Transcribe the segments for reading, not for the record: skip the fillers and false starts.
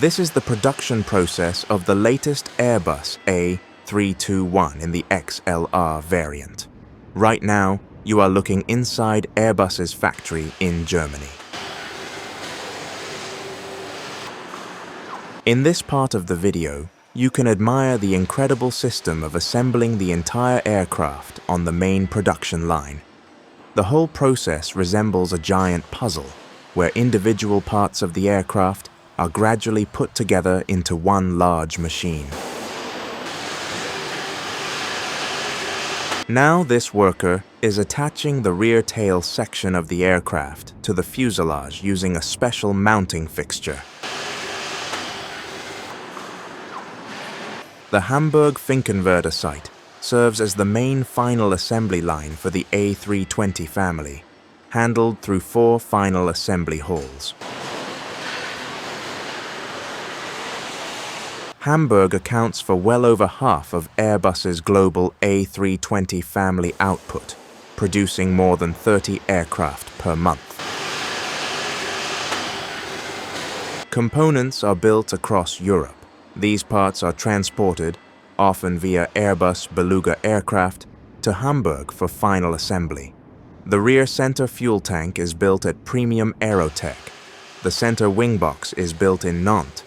This is the production process of the latest Airbus A321 in the XLR variant. Right now, you are looking inside Airbus's factory in Germany. In this part of the video, you can admire the incredible system of assembling the entire aircraft on the main production line. The whole process resembles a giant puzzle, where individual parts of the aircraft are gradually put together into one large machine. Now this worker is attaching the rear tail section of the aircraft to the fuselage using a special mounting fixture. The Hamburg-Finkenwerder site serves as the main final assembly line for the A320 family, handled through 4 final assembly halls. Hamburg accounts for well over half of Airbus's global A320 family output, producing more than 30 aircraft per month. Components are built across Europe. These parts are transported, often via Airbus Beluga aircraft, to Hamburg for final assembly. The rear center fuel tank is built at Premium Aerotech. The center wing box is built in Nantes.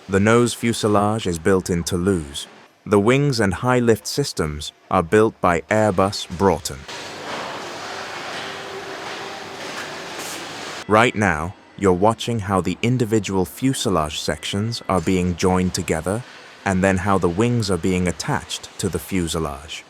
The nose fuselage is built in Toulouse. The wings and high lift systems are built by Airbus Broughton. Right now, you're watching how the individual fuselage sections are being joined together and then how the wings are being attached to the fuselage.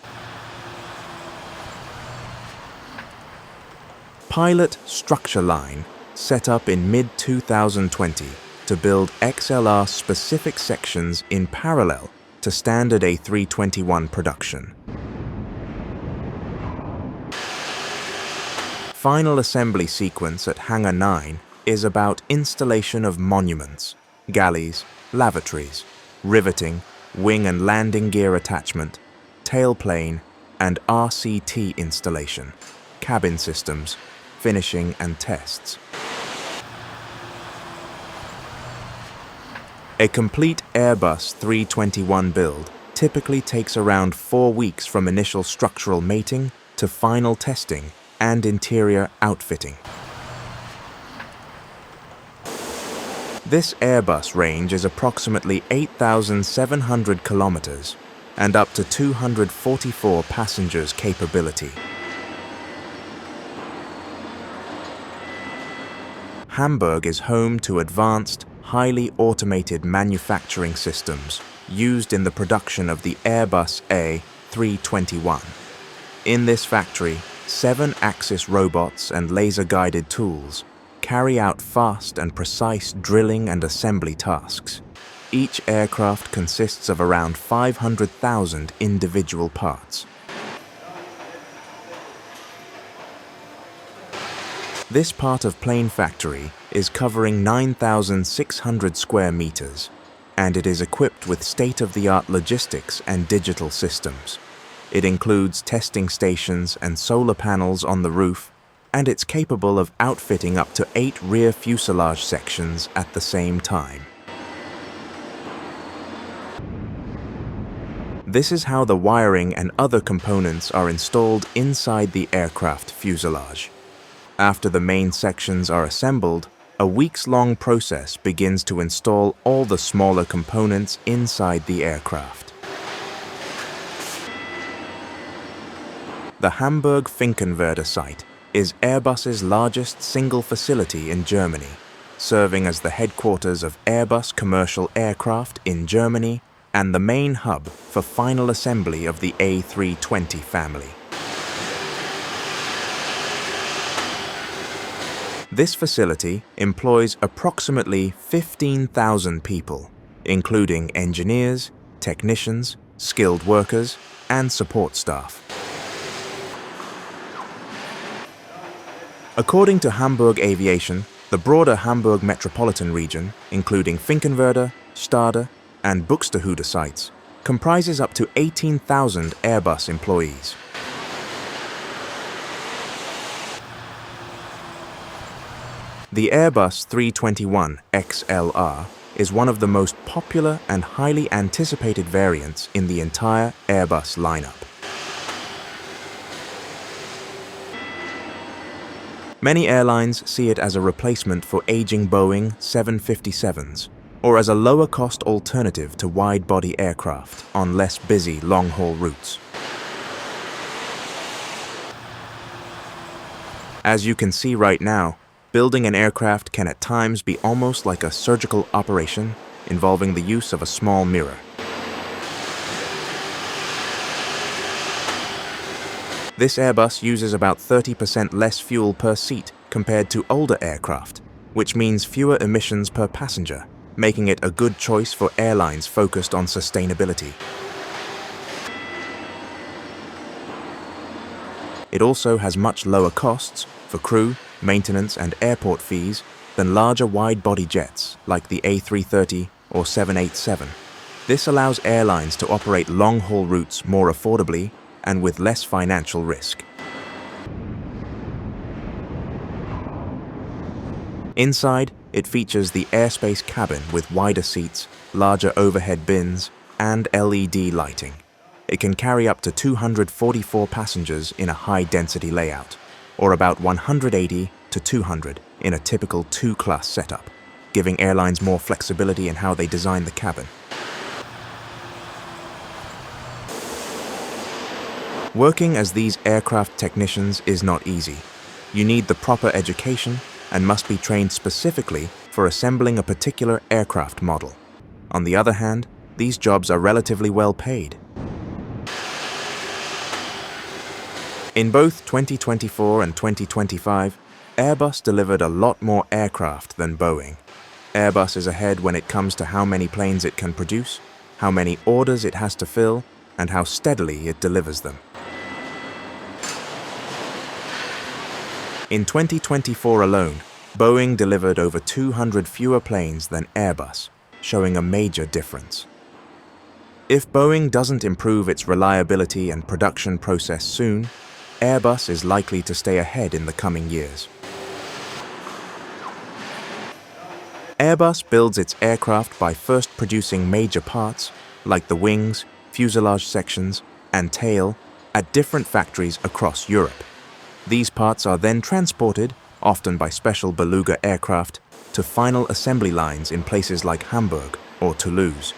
Pilot structure line set up in mid-2020 to build XLR-specific sections in parallel to standard A321 production. Final assembly sequence at Hangar 9 is about installation of monuments, galleys, lavatories, riveting, wing and landing gear attachment, tailplane, and RCT installation, cabin systems, finishing and tests. A complete Airbus A321 build typically takes around 4 weeks from initial structural mating to final testing and interior outfitting. This Airbus range is approximately 8,700 kilometers and up to 244 passengers capability. Hamburg is home to advanced, highly automated manufacturing systems used in the production of the Airbus A321. In this factory, 7-axis robots and laser-guided tools carry out fast and precise drilling and assembly tasks. Each aircraft consists of around 500,000 individual parts. This part of plane factory is covering 9,600 square meters, and it is equipped with state-of-the-art logistics and digital systems. It includes testing stations and solar panels on the roof, and it's capable of outfitting up to 8 rear fuselage sections at the same time. This is how the wiring and other components are installed inside the aircraft fuselage. After the main sections are assembled, a weeks-long process begins to install all the smaller components inside the aircraft. The Hamburg-Finkenwerder site is Airbus's largest single facility in Germany, serving as the headquarters of Airbus commercial aircraft in Germany and the main hub for final assembly of the A320 family. This facility employs approximately 15,000 people, including engineers, technicians, skilled workers, and support staff. According to Hamburg Aviation, the broader Hamburg metropolitan region, including Finkenwerder, Stade, and Buxtehude sites, comprises up to 18,000 Airbus employees. The Airbus A321 XLR is one of the most popular and highly anticipated variants in the entire Airbus lineup. Many airlines see it as a replacement for aging Boeing 757s, or as a lower-cost alternative to wide-body aircraft on less busy long-haul routes. As you can see right now, building an aircraft can at times be almost like a surgical operation involving the use of a small mirror. This Airbus uses about 30% less fuel per seat compared to older aircraft, which means fewer emissions per passenger, making it a good choice for airlines focused on sustainability. It also has much lower costs for crew, maintenance and airport fees than larger wide-body jets like the A380 or 787. This allows airlines to operate long-haul routes more affordably and with less financial risk. Inside, it features the airspace cabin with wider seats, larger overhead bins, and LED lighting. It can carry up to 244 passengers in a high-density layout, or about 180 to 200 in a typical two-class setup, giving airlines more flexibility in how they design the cabin. Working as these aircraft technicians is not easy. You need the proper education and must be trained specifically for assembling a particular aircraft model. On the other hand, these jobs are relatively well paid. In both 2024 and 2025, Airbus delivered a lot more aircraft than Boeing. Airbus is ahead when it comes to how many planes it can produce, how many orders it has to fill, and how steadily it delivers them. In 2024 alone, Boeing delivered over 200 fewer planes than Airbus, showing a major difference. If Boeing doesn't improve its reliability and production process soon, Airbus is likely to stay ahead in the coming years. Airbus builds its aircraft by first producing major parts, like the wings, fuselage sections, and tail, at different factories across Europe. These parts are then transported, often by special Beluga aircraft, to final assembly lines in places like Hamburg or Toulouse.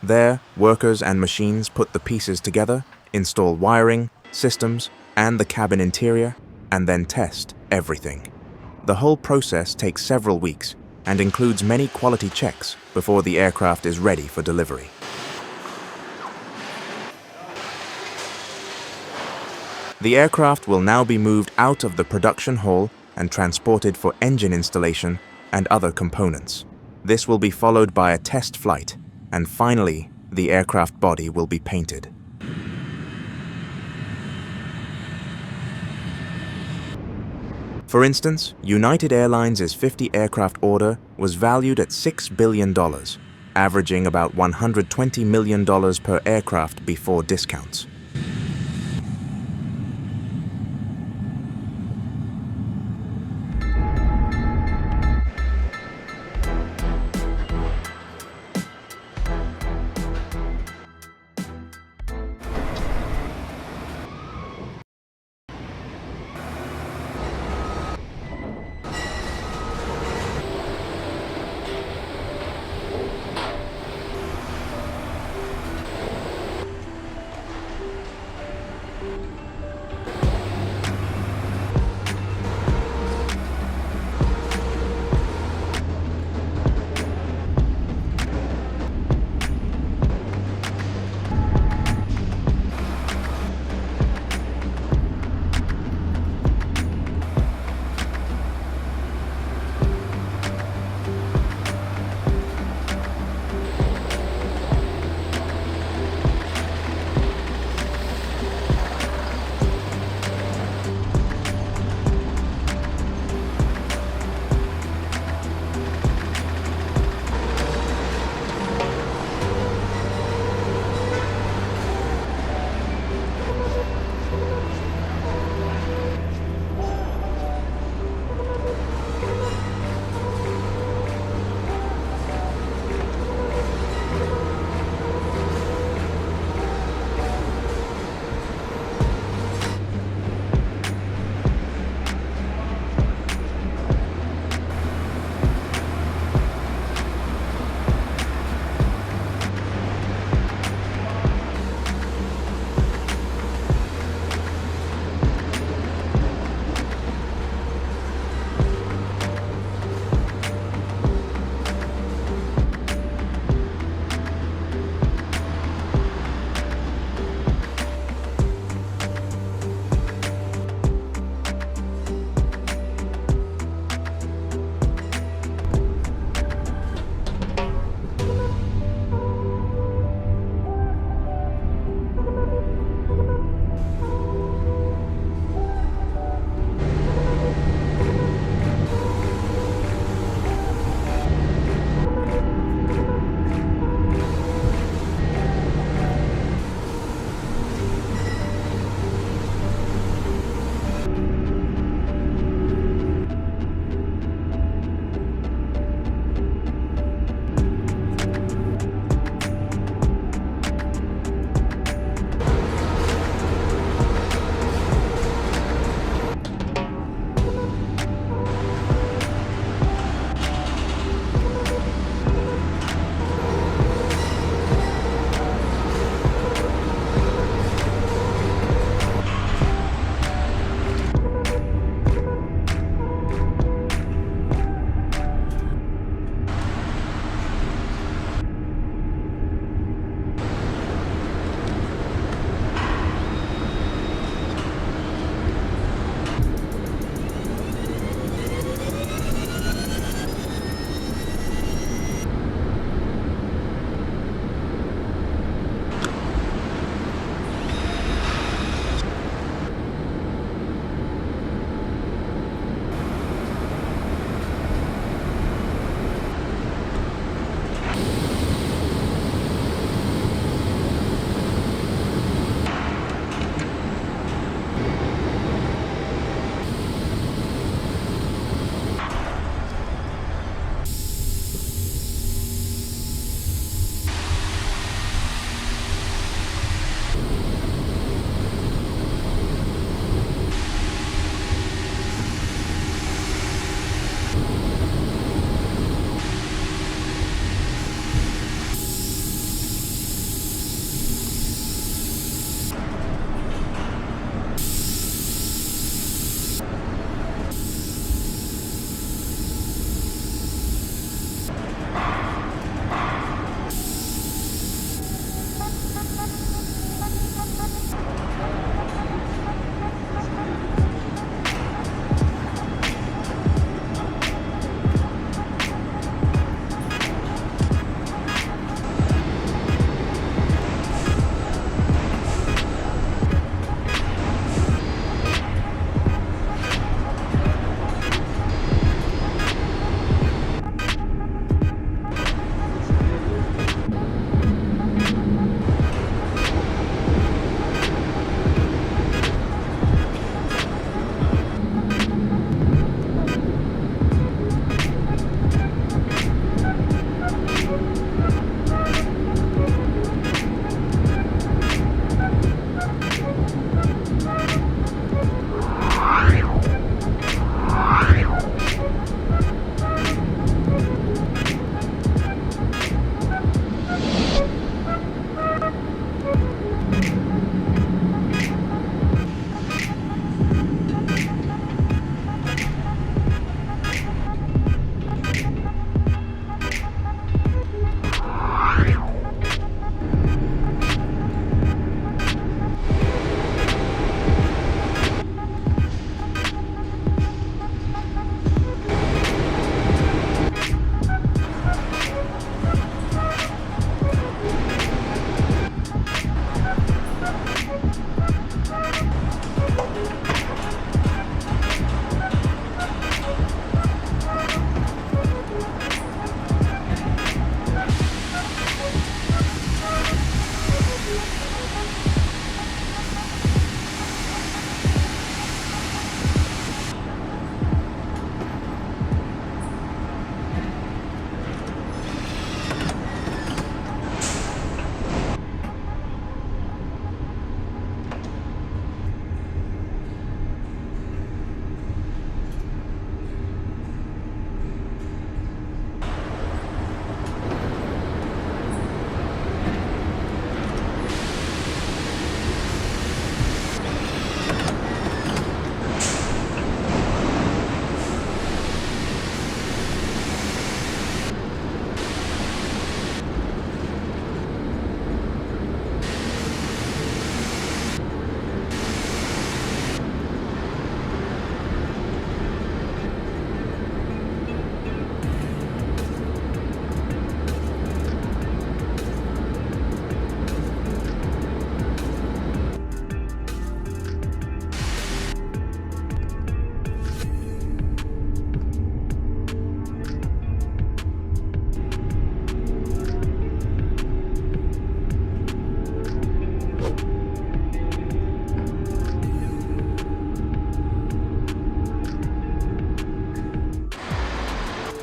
There, workers and machines put the pieces together, install wiring, systems, and the cabin interior, and then test everything. The whole process takes several weeks and includes many quality checks before the aircraft is ready for delivery. The aircraft will now be moved out of the production hall and transported for engine installation and other components. This will be followed by a test flight, and finally, the aircraft body will be painted. For instance, United Airlines' 50 aircraft order was valued at $6 billion, averaging about $120 million per aircraft before discounts.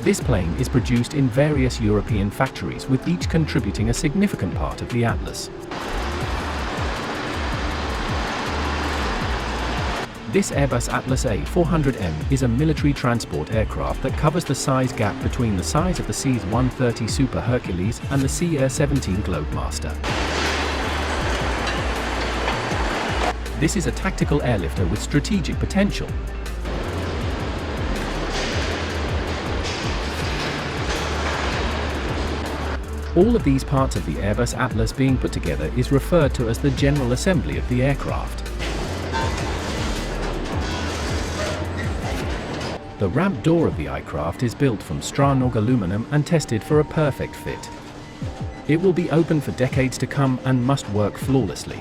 This plane is produced in various European factories, with each contributing a significant part of the Atlas. This Airbus Atlas A400M is a military transport aircraft that covers the size gap between the size of the C-130 Super Hercules and the C-17 Globemaster. This is a tactical airlifter with strategic potential. All of these parts of the Airbus Atlas being put together is referred to as the general assembly of the aircraft. The ramp door of the aircraft is built from Stranog aluminum and tested for a perfect fit. It will be open for decades to come and must work flawlessly.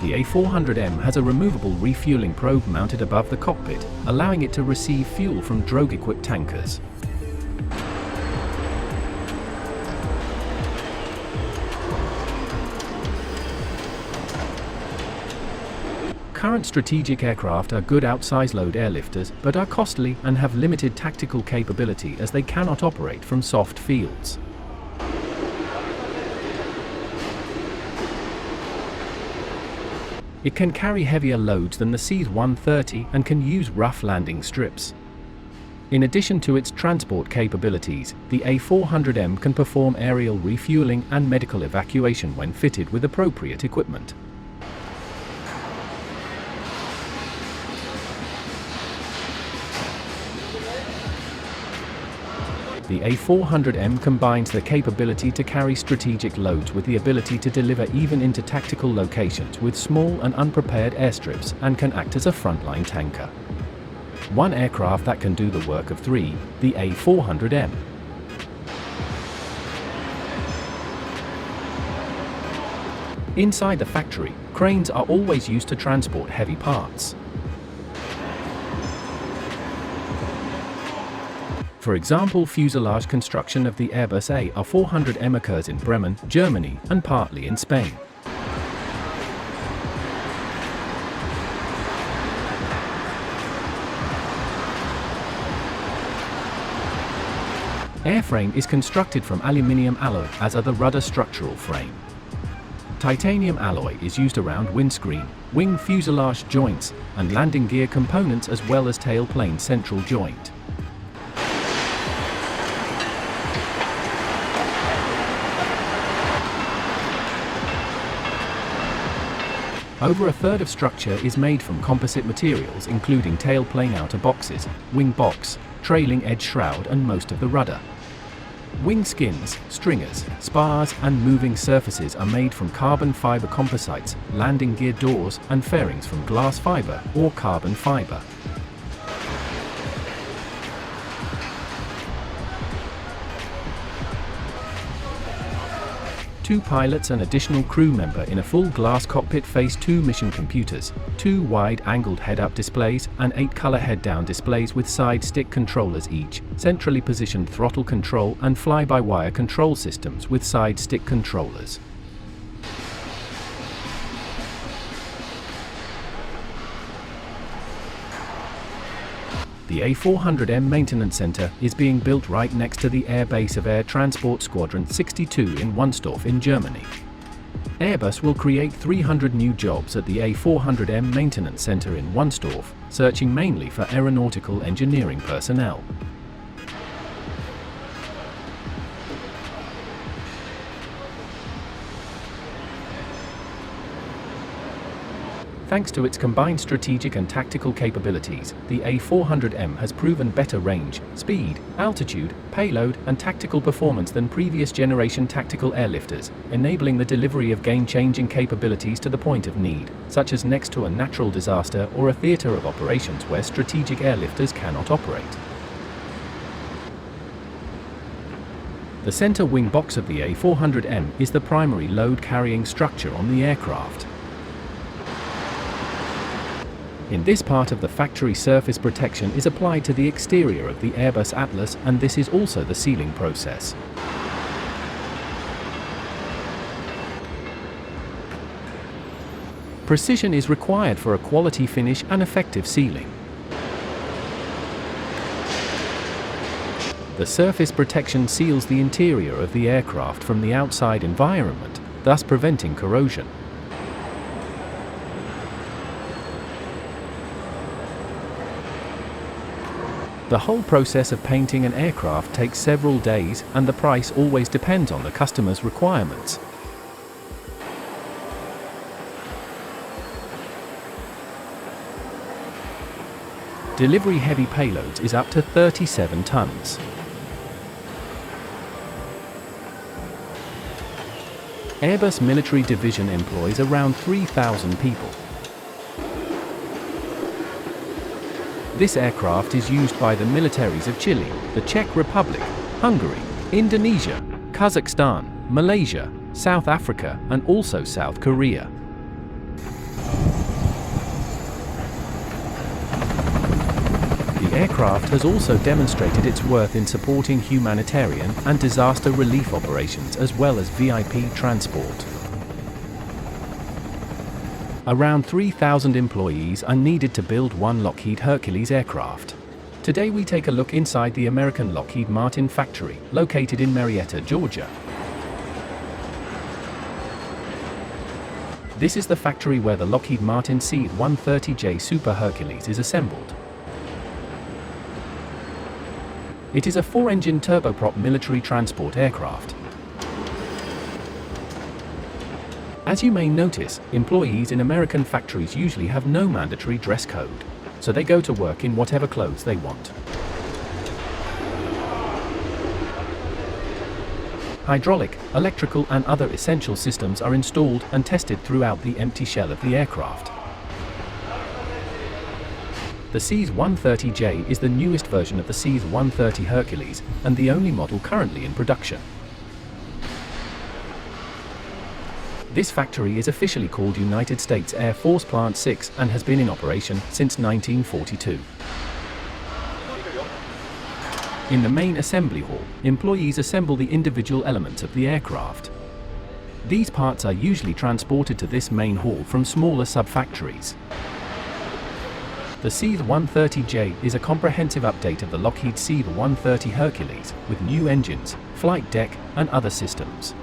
The A400M has a removable refueling probe mounted above the cockpit, allowing it to receive fuel from drogue-equipped tankers. Current strategic aircraft are good outsize load airlifters, but are costly and have limited tactical capability as they cannot operate from soft fields. It can carry heavier loads than the C-130 and can use rough landing strips. In addition to its transport capabilities, the A400M can perform aerial refueling and medical evacuation when fitted with appropriate equipment. The A400M combines the capability to carry strategic loads with the ability to deliver even into tactical locations with small and unprepared airstrips, and can act as a frontline tanker. One aircraft that can do the work of three, the A400M. Inside the factory, cranes are always used to transport heavy parts. For example, fuselage construction of the Airbus A400M occurs in Bremen, Germany, and partly in Spain. Airframe is constructed from aluminium alloy, as are the rudder structural frame. Titanium alloy is used around windscreen, wing fuselage joints, and landing gear components, as well as tailplane central joint. Over a third of structure is made from composite materials, including tailplane outer boxes, wing box, trailing edge shroud, and most of the rudder. Wing skins, stringers, spars, and moving surfaces are made from carbon fiber composites, landing gear doors, and fairings from glass fiber or carbon fiber. Two pilots and additional crew member in a full glass cockpit face two mission computers, two wide-angled head-up displays, and 8 color head-down displays with side stick controllers each, centrally positioned throttle control and fly-by-wire control systems with side stick controllers. The A400M Maintenance Center is being built right next to the air base of Air Transport Squadron 62 in Wunstorf in Germany. Airbus will create 300 new jobs at the A400M Maintenance Center in Wunstorf, searching mainly for aeronautical engineering personnel. Thanks to its combined strategic and tactical capabilities, the A400M has proven better range, speed, altitude, payload, and tactical performance than previous generation tactical airlifters, enabling the delivery of game-changing capabilities to the point of need, such as next to a natural disaster or a theater of operations where strategic airlifters cannot operate. The center wing box of the A400M is the primary load-carrying structure on the aircraft. In this part of the factory, surface protection is applied to the exterior of the Airbus Atlas, and this is also the sealing process. Precision is required for a quality finish and effective sealing. The surface protection seals the interior of the aircraft from the outside environment, thus preventing corrosion. The whole process of painting an aircraft takes several days, and the price always depends on the customer's requirements. Delivery heavy payloads is up to 37 tons. Airbus Military Division employs around 3,000 people. This aircraft is used by the militaries of Chile, the Czech Republic, Hungary, Indonesia, Kazakhstan, Malaysia, South Africa, and also South Korea. The aircraft has also demonstrated its worth in supporting humanitarian and disaster relief operations as well as VIP transport. Around 3,000 employees are needed to build one Lockheed Hercules aircraft. Today we take a look inside the American Lockheed Martin factory, located in Marietta, Georgia. This is the factory where the Lockheed Martin C-130J Super Hercules is assembled. It is a 4-engine turboprop military transport aircraft. As you may notice, employees in American factories usually have no mandatory dress code, so they go to work in whatever clothes they want. Hydraulic, electrical and other essential systems are installed and tested throughout the empty shell of the aircraft. The C-130J is the newest version of the C-130 Hercules and the only model currently in production. This factory is officially called United States Air Force Plant 6 and has been in operation since 1942. In the main assembly hall, employees assemble the individual elements of the aircraft. These parts are usually transported to this main hall from smaller sub-factories. The C-130J is a comprehensive update of the Lockheed C-130 Hercules, with new engines, flight deck, and other systems.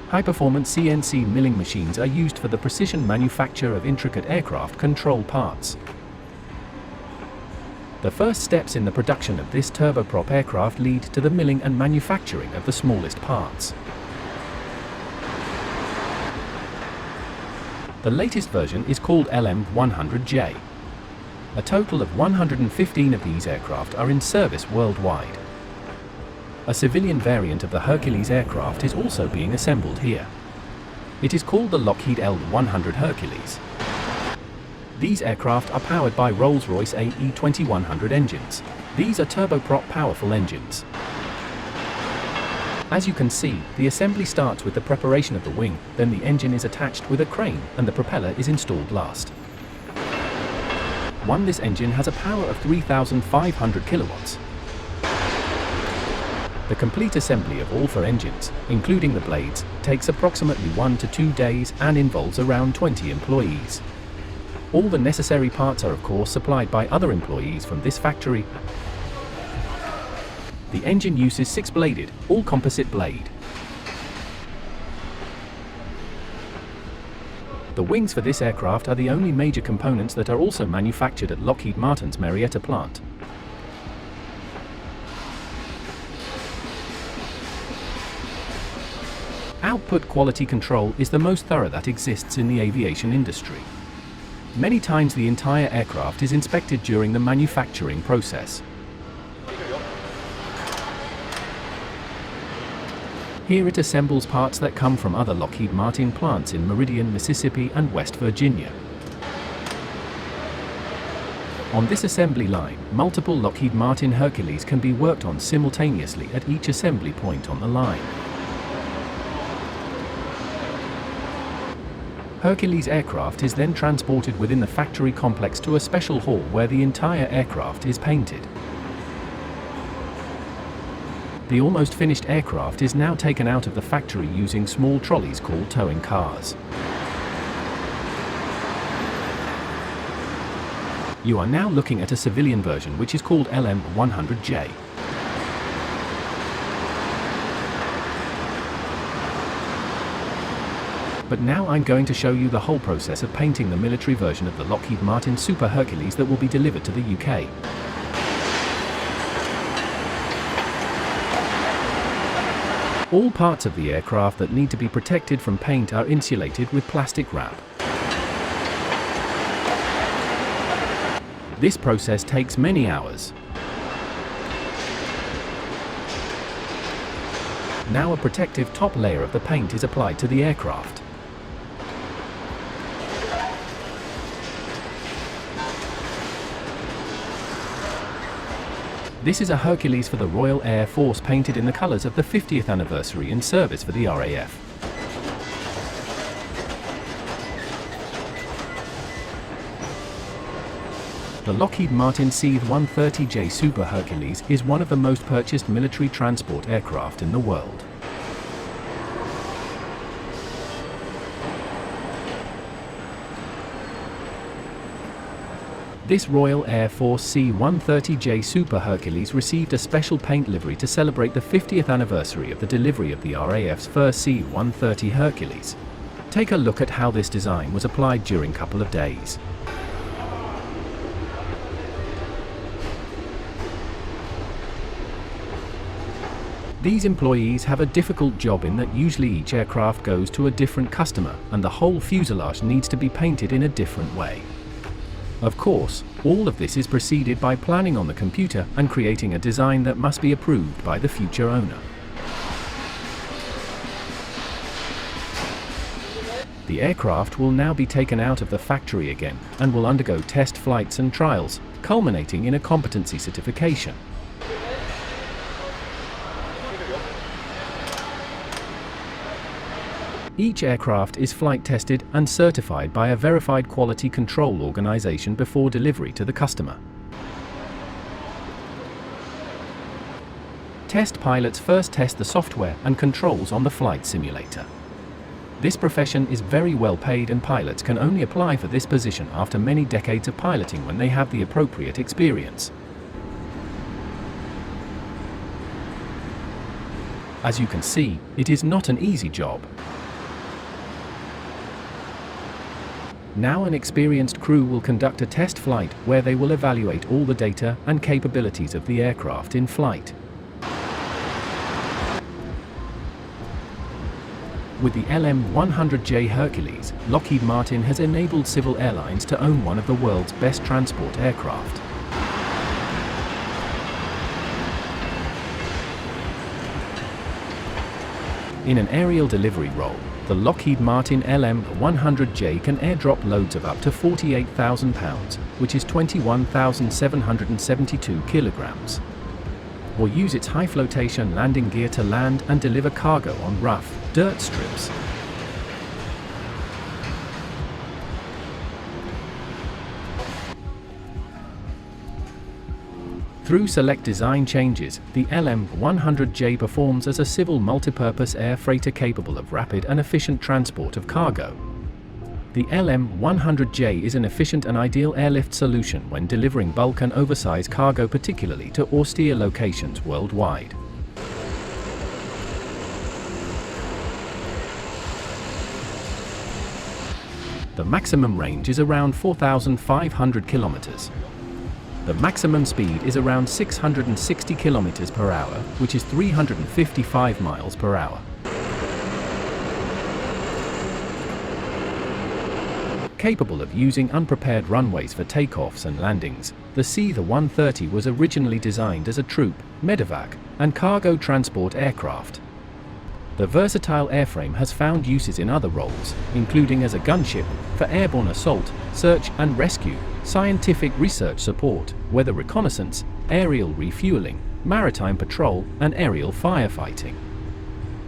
High-performance CNC milling machines are used for the precision manufacture of intricate aircraft control parts. The first steps in the production of this turboprop aircraft lead to the milling and manufacturing of the smallest parts. The latest version is called LM-100J. A total of 115 of these aircraft are in service worldwide. A civilian variant of the Hercules aircraft is also being assembled here. It is called the Lockheed L-100 Hercules. These aircraft are powered by Rolls-Royce AE2100 engines. These are turboprop powerful engines. As you can see, the assembly starts with the preparation of the wing, then the engine is attached with a crane and the propeller is installed last. This engine has a power of 3,500 kilowatts. The complete assembly of all 4 engines, including the blades, takes approximately 1 to 2 days and involves around 20 employees. All the necessary parts are of course supplied by other employees from this factory. The engine uses 6-bladed, all-composite blade. The wings for this aircraft are the only major components that are also manufactured at Lockheed Martin's Marietta plant. Output quality control is the most thorough that exists in the aviation industry. Many times the entire aircraft is inspected during the manufacturing process. Here it assembles parts that come from other Lockheed Martin plants in Meridian, Mississippi and West Virginia. On this assembly line, multiple Lockheed Martin Hercules can be worked on simultaneously at each assembly point on the line. Hercules aircraft is then transported within the factory complex to a special hall where the entire aircraft is painted. The almost finished aircraft is now taken out of the factory using small trolleys called towing cars. You are now looking at a civilian version which is called LM100J. But now I'm going to show you the whole process of painting the military version of the Lockheed Martin Super Hercules that will be delivered to the UK. All parts of the aircraft that need to be protected from paint are insulated with plastic wrap. This process takes many hours. Now a protective top layer of the paint is applied to the aircraft. This is a Hercules for the Royal Air Force painted in the colours of the 50th anniversary in service for the RAF. The Lockheed Martin C-130J Super Hercules is one of the most purchased military transport aircraft in the world. This Royal Air Force C-130J Super Hercules received a special paint livery to celebrate the 50th anniversary of the delivery of the RAF's first C-130 Hercules. Take a look at how this design was applied during a couple of days. These employees have a difficult job in that usually each aircraft goes to a different customer and the whole fuselage needs to be painted in a different way. Of course, all of this is preceded by planning on the computer and creating a design that must be approved by the future owner. The aircraft will now be taken out of the factory again and will undergo test flights and trials, culminating in a competency certification. Each aircraft is flight tested and certified by a verified quality control organization before delivery to the customer. Test pilots first test the software and controls on the flight simulator. This profession is very well paid and pilots can only apply for this position after many decades of piloting when they have the appropriate experience. As you can see, it is not an easy job. Now an experienced crew will conduct a test flight where they will evaluate all the data and capabilities of the aircraft in flight. With the LM100J Hercules, Lockheed Martin has enabled civil airlines to own one of the world's best transport aircraft. In an aerial delivery role, the Lockheed Martin LM100J can airdrop loads of up to 48,000 pounds, which is 21,772 kilograms. Or use its high flotation landing gear to land and deliver cargo on rough, dirt strips. Through select design changes, the LM100J performs as a civil multipurpose air freighter capable of rapid and efficient transport of cargo. The LM100J is an efficient and ideal airlift solution when delivering bulk and oversized cargo, particularly to austere locations worldwide. The maximum range is around 4,500 kilometers. The maximum speed is around 660 km per hour, which is 355 miles per hour. Capable of using unprepared runways for takeoffs and landings, the C-130 was originally designed as a troop, medevac, and cargo transport aircraft. The versatile airframe has found uses in other roles, including as a gunship, for airborne assault, search and rescue, scientific research support, weather reconnaissance, aerial refueling, maritime patrol, and aerial firefighting.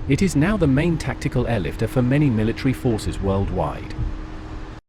It is now the main tactical airlifter for many military forces worldwide.